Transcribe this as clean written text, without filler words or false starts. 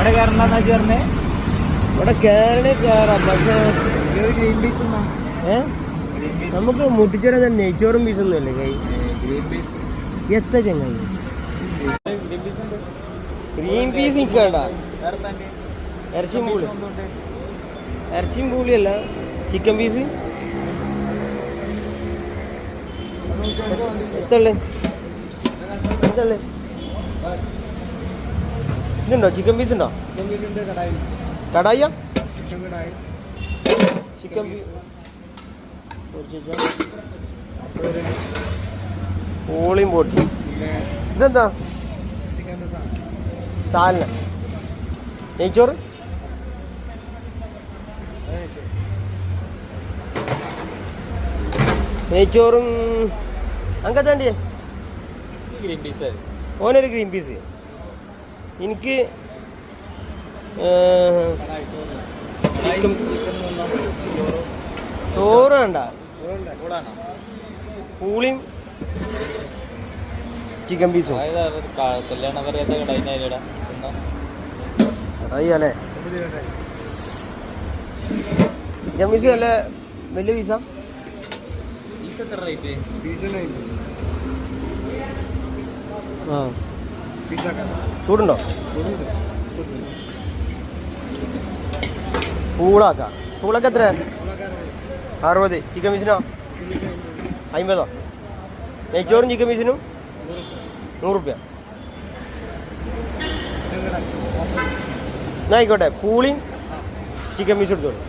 ഇവിടെ കയറണേ കയറാം, പക്ഷേ നമുക്ക് മുട്ടിച്ചോറ നെയ്ച്ചോറും പീസൊന്നും അല്ലേ കൈ എത്ര ചങ്ങായി ഗ്രീൻ പീസ് നിൽക്കണ്ട. ഇറച്ചിയും പൂളിയല്ല, ചിക്കൻ പീസ് എത്തള്ളേ എത്തള്ളേ ഇതുണ്ടോ? ചിക്കൻ പീസ് ഉണ്ടോ? കടായിയാ? ചിക്കൻ പീസ് പൂളിയും പോട്ടി. ഇതെന്താ? സാലിന നെയ്ച്ചോറ്. നെയ്ച്ചോറും അങ്ങനത്തെ ഗ്രീൻ പീസ്. ഓനൊരു ഗ്രീൻ പീസ്. എനിക്ക് ചിക്കൻ ചോറ് വേണ്ട, പൂളിയും ചിക്കൻ പീസും. കടായില്ലേ? ചിക്കൻ പീസ് നല്ല വലിയ പീസാ. ആ ചൂടുണ്ടോ? പൂളാക്കാം. പൂളൊക്കെ എത്ര? 60. ചിക്കൻ പീസിനോ? 50. നെയ്ച്ചോറും ചിക്കൻ പീസിനും 100 രൂപ. എന്നാ ആയിക്കോട്ടെ, പൂളിയും ചിക്കൻ പീസ് എടുത്തോളൂ.